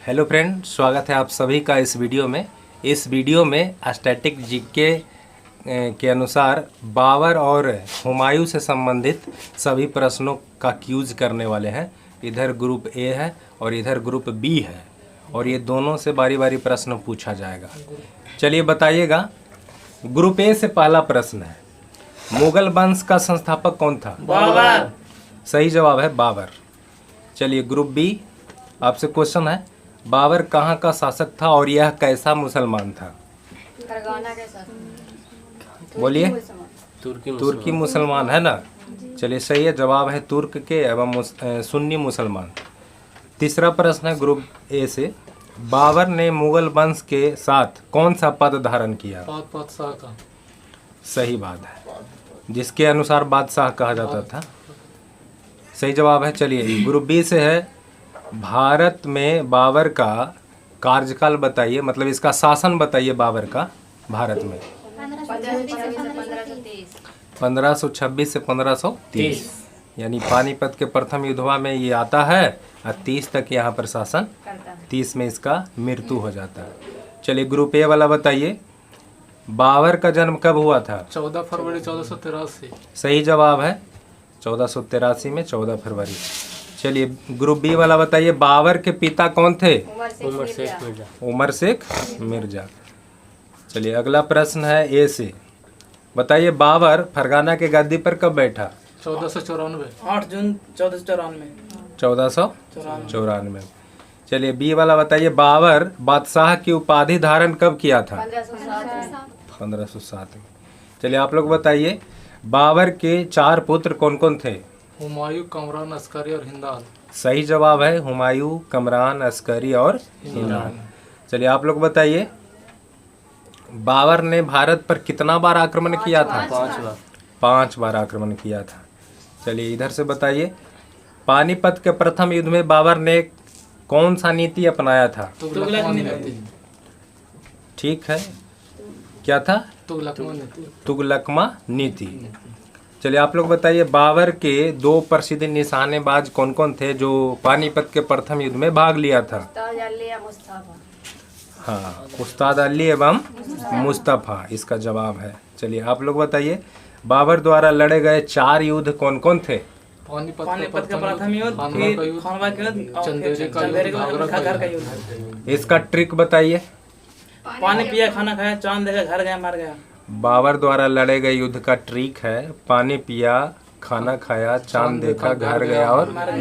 Hello friend, स्वागत है आप सभी का इस वीडियो में। इस वीडियो में स्टैटिक जीके के अनुसार बाबर और हुमायूं से संबंधित सभी प्रश्नों का क्यूज करने वाले हैं। इधर ग्रुप ए है और इधर ग्रुप बी है और ये दोनों से बारी बारी प्रश्न पूछा जाएगा। चलिए बताइएगा। ग्रुप ए से पहला प्रश्न है, मुगल वंश का संस्थापक कौन था? बाबर। सही जवाब है बाबर। चलिए ग्रुप बी, आपसे क्वेश्चन है, बाबर कहाँ का शासक था और यह कैसा मुसलमान था? बोलिए। तुर्की मुसलमान है ना। चलिए सही है, जवाब है तुर्क के एवं सुन्नी मुसलमान। तीसरा प्रश्न है ग्रुप ए से, बाबर ने मुगल वंश के साथ कौन सा पद धारण किया? बादशाह का। सही बात है, जिसके अनुसार बादशाह कहा जाता था। सही जवाब है। चलिए ग्रुप बी से है, भारत में बाबर का कार्यकाल बताइए, मतलब इसका शासन बताइए बाबर का भारत में। 1526 से 1530, यानी पानीपत के प्रथम युद्धवा में ये आता है और 30 तक यहाँ पर शासन, 30 में इसका मृत्यु हो जाता है। चलिए ग्रुप ए वाला बताइए, बाबर का जन्म कब हुआ था? 14 फरवरी 1483। सही जवाब है, 1483 में 14 फरवरी। चलिए ग्रुप बी वाला बताइए, बाबर के पिता कौन थे? उमर शेख मिर्जा। चलिए अगला प्रश्न है ए से, बताइए बाबर फरगाना के गद्दी पर कब बैठा? 1494। 8 जून 1494। 1494। चलिए बी वाला बताइए, बाबर बादशाह की उपाधि धारण कब किया था? 1507 में। चलिए आप लोग बताइए, बाबर के 4 पुत्र कौन कौन थे? हुमायूं, कमरान, अस्करी और हिंदाल। सही जवाब है, हुमायूं, कमरान, अस्करी और हिंदाल। चलिए आप लोग बताइए, बाबर ने भारत पर कितना बार आक्रमण किया था? 5 बार आक्रमण किया था। चलिए इधर से बताइए, पानीपत के प्रथम युद्ध में बाबर ने कौन सा नीति अपनाया था? ठीक है, क्या था? तुगलकमा नीति। चलिए आप लोग बताइए, बाबर के 2 प्रसिद्ध निशानेबाज कौन कौन थे जो पानीपत के प्रथम युद्ध में भाग लिया था? हाँ, उस्ताद अली एवं मुस्तफा इसका जवाब है। चलिए आप लोग बताइए, बाबर द्वारा लड़े गए 4 युद्ध कौन कौन थे? पानीपत का प्रथम युद्ध, फिर खानवा का युद्ध, चंदेरी का घर का युद्ध। इसका ट्रिक बताइए। पानी पिया, खाना खाया, चांद देखा, घर गया, मर गया। बाबर द्वारा लड़े गए युद्ध का ट्रिक है, पानी पिया, खाना खाया, चांद देखा, घर गया और मर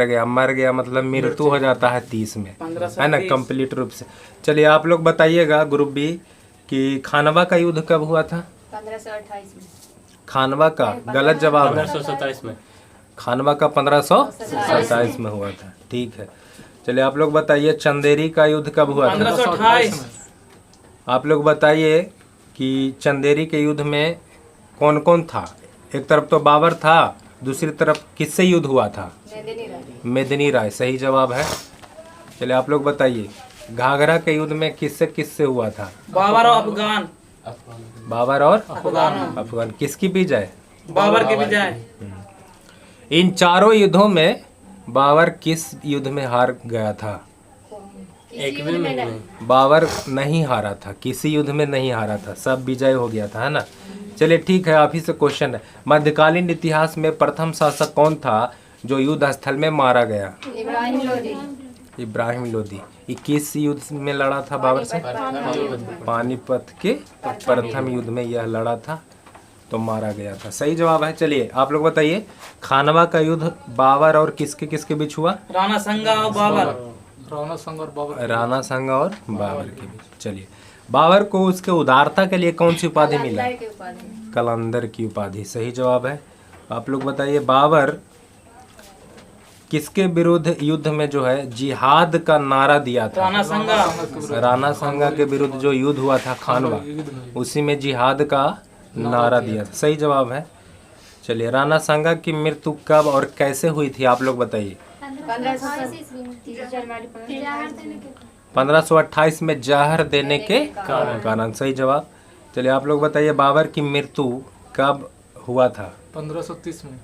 गया। मर गया मतलब मृत्यु हो जाता है 30 में, है ना, कंप्लीट रूप से। चलिए आप लोग बताइएगा ग्रुप बी कि खानवा का युद्ध कब हुआ था? 1528 में। खानवा का गलत जवाब है, 1527 में। खानवा का 1527 में हुआ था। ठीक है। चलिए आप लोग बताइए, चंदेरी का युद्ध कब हुआ था? 1528। आप लोग बताइए कि चंदेरी के युद्ध में कौन कौन था? एक तरफ तो बाबर था, दूसरी तरफ किससे युद्ध हुआ था? मेदिनी राय। सही जवाब है। चलिए आप लोग बताइए, घाघरा के युद्ध में किससे हुआ था? बाबर और अफगान। बाबर और अफगान। किसकी विजय? बाबर की विजय। इन चारों युद्धों में बाबर किस युद्ध में हार गया था? एक भी में बाबर नहीं हारा था, किसी युद्ध में नहीं हारा था, सब विजय हो गया था, है ना। चलिए ठीक है, आप ही से क्वेश्चन है, मध्यकालीन इतिहास में प्रथम शासक कौन था जो युद्ध स्थल में मारा गया? इब्राहिम लोदी। 21 युद्ध में लड़ा था बाबर से? पानीपत के प्रथम युद्ध में यह लड़ा था तो मारा गया था। सही जवाब है। चलिए आप लोग बताइए, खानवा का युद्ध बाबर और किसके किसके बीच हुआ? राणा संगा और बाबर। राणा संगा और बाबर के बीच। चलिए, बाबर को उसके उदारता के लिए कौन सी उपाधि मिला? कलंदर की उपाधि। सही जवाब है। आप लोग बताइए, बाबर किसके विरुद्ध युद्ध में जो है जिहाद का नारा दिया था? राणा संगा के विरुद्ध जो युद्ध हुआ था खानवा, उसी में जिहाद का नारा दिया था। सही जवाब है। चलिए, राणा संगा की मृत्यु कब और कैसे हुई थी आप लोग बताइए? 1528 में जहर देने के कारण। सही जवाब। चलिए आप लोग बताइए, बाबर की मृत्यु कब हुआ था? 1530 में।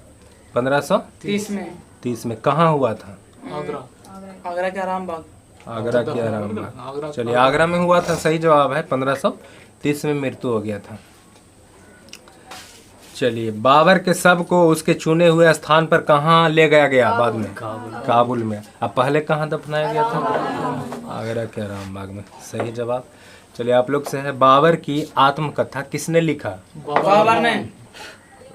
1530 में। कहाँ हुआ था? आगरा के आरामबाग। आगरा की आरामबाग। आगरा चलिए आगरा में हुआ था, सही जवाब है। 1530 में मृत्यु हो गया था। चलिए बाबर के शव को उसके चुने हुए स्थान पर कहाँ ले गया गया बाद में? काबुल में। अब पहले कहाँ दफनाया गया था? आगरा के आरामबाग में, सही जवाब। चलिए आप लोग से है, बाबर की आत्मकथा किसने लिखा? बाबर ने।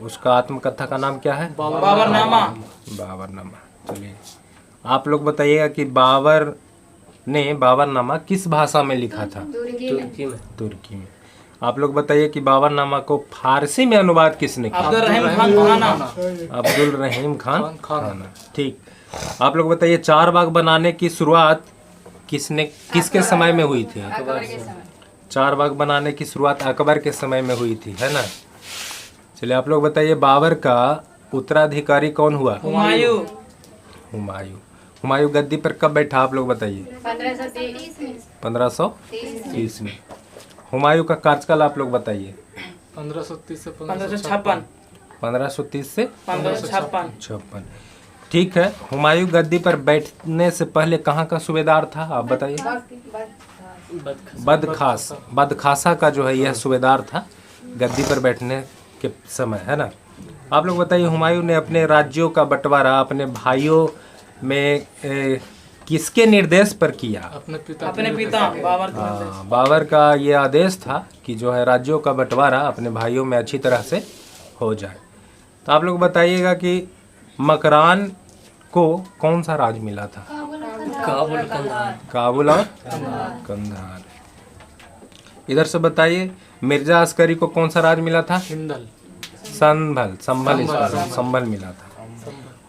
उसका आत्मकथा का नाम क्या है? बाबरनामा। बाबरनामा। चलिए आप लोग बताइएगा कि बाबर ने बाबरनामा किस भाषा में लिखा था? तुर्की में। आप लोग बताइए कि बाबरनामा को फारसी में अनुवाद किसने किया? अब्दुल रहीम खान खुराना। अब्दुल रहीम खान खुराना। ठीक। आप लोग बताइए चार बाग बनाने की शुरुआत किसके समय में हुई थी? अकबर के समय। चार बाग बनाने की शुरुआत अकबर के समय में हुई थी, है ना? चलिए आप लोग बताइए बाबर का उत्तराधिकारी कौन हुआ? हुमायूं। हुमायूं गद्दी पर कब बैठा? आप लोग बताइए। 1530 में। 1530 में। हुमायूं का कार्यकाल आप लोग बताइए। 1530 से 1556। 1530 से 1556। ठीक है। हुमायूं गद्दी पर बैठने से पहले कहाँ का सूबेदार था? आप बताइए। बदखासा का जो है यह सूबेदार था गद्दी पर बैठने के समय, है ना? आप लोग बताइए हुमायूं ने अपने राज्यों का बंटवारा अपने भाइयों में किसके निर्देश पर किया? अपने पिता बाबर के। बाबर का ये आदेश था कि जो है राज्यों का बंटवारा अपने भाइयों में अच्छी तरह से हो जाए। तो आप लोग बताइएगा कि मकरान को कौन सा राज मिला था? काबुल और कंधार। इधर से बताइए मिर्जा अस्करी को कौन सा राज मिला था? हिंदल। संभल मिला था।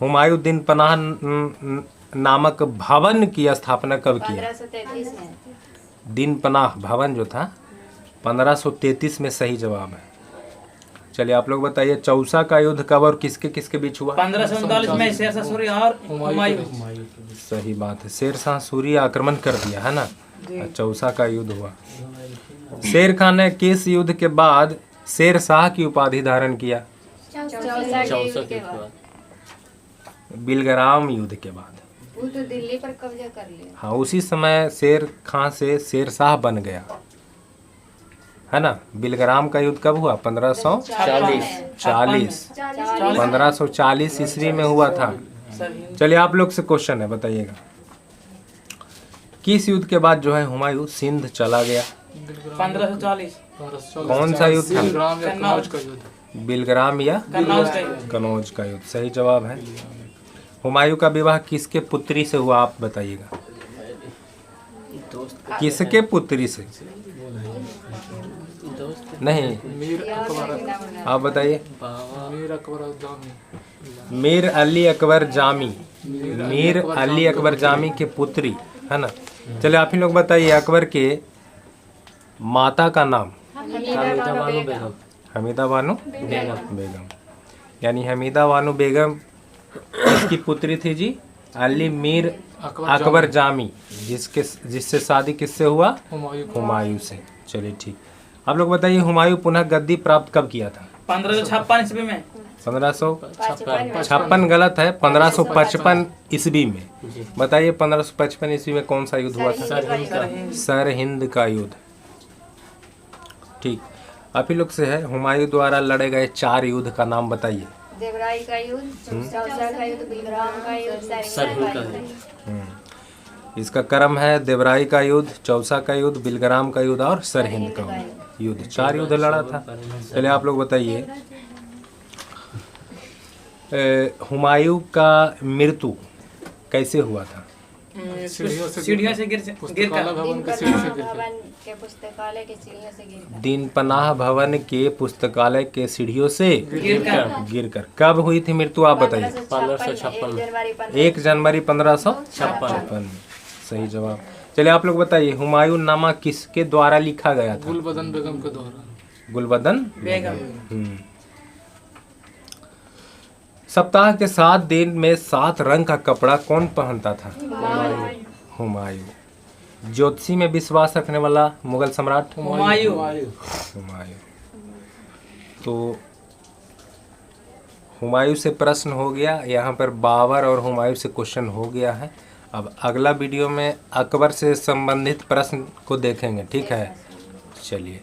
हुमायूं दिन पनाह नामक भवन की स्थापना कब की? 1533 में। दिन पनाह भवन जो था 1533 में, सही जवाब है। चलिए आप लोग बताइए चौसा का युद्ध कब और किसके किसके बीच हुआ? 1539 में शेरशाह सूरी और हुमायूं। सही बात है, शेरशाह सूरी आक्रमण कर दिया, है ना? चौसा का युद्ध हुआ। शेर खान ने किस युद्ध के बाद शेरशाह की उपाधि धारण किया? चौसा के युद्ध के बाद। बिलग्राम युद्ध के बाद। वो तो दिल्ली पर कब्जा कर लिया। हाँ, उसी समय शेर खान से शेरशाह बन गया, है ना? बिलग्राम का युद्ध कब हुआ? 1540। 1540 ईस्वी में हुआ था। चलिए आप लोग से क्वेश्चन है, बताइएगा किस युद्ध के बाद जो है हुमायूं सिंध चला गया? 1540। कौन सा युद्ध था? बिलग्राम या कनौज का युद्ध। बिलग्राम या कनौज का युद्ध, सही जवाब है। हुमायूं का विवाह किसके पुत्री से हुआ? आप बताइएगा। किसके पुत्री से? नहीं, मीर अकबर। आप बताइए। मीर अकबर जामी। मीर अली अकबर जामी। मीर अली अकबर जामी के पुत्री, है ना? चलिए आप ही लोग बताइए अकबर के माता का नाम? हमीदा बानो बेगम। यानी हमीदा बानो बेगम इसकी पुत्री थी जी? अली मीर अकबर जामी, जिससे शादी किससे हुआ? हुमायूं से। चलिए ठीक। आप लोग बताइए हुमायूं पुनः गद्दी प्राप्त कब किया था? 1556 ईस्वी में। 1556 गलत है, 1555 ईस्वी में। बताइए 1555 ईस्वी में कौन सा युद्ध हुआ था? सरहिंद का युद्ध। ठीक। आप ही लोग से है हुमायूं द्वारा लड़े गए 4 युद्ध का नाम बताइए। देवराई का युद्ध, चौसा का युद्ध, बिलग्राम का युद्ध, सरहिंद का युद्ध। इसका क्रम है देवराई का युद्ध, चौसा का युद्ध, बिलग्राम का युद्ध और सरहिंद का युद्ध। 4 युद्ध लड़ा था। चलिए आप लोग बताइए हुमायूं का मृत्यु कैसे हुआ था? सीढ़ियों से गिर कर। भवन के पुस्तकालय के सीढ़ियों से गिरकर। दिन पनाह भवन के पुस्तकालय के सीढ़ियों से गिरकर। कब हुई थी मृत्यु? आप बताइए। 1556। 1 जनवरी 1556 में, सही जवाब। चलिए आप लोग बताइए हुमायूं नामा किसके द्वारा लिखा गया था? गुलबदन बेगम के द्वारा। गुलबदन बेगम। सप्ताह के 7 दिन में 7 रंग का कपड़ा कौन पहनता था? हुमायूं। ज्योतिषी में विश्वास रखने वाला मुगल सम्राट? हुमायूं। तो हुमायूं से प्रश्न हो गया, यहाँ पर बाबर और हुमायूं से क्वेश्चन हो गया है। अब अगला वीडियो में अकबर से संबंधित प्रश्न को देखेंगे, ठीक है। चलिए।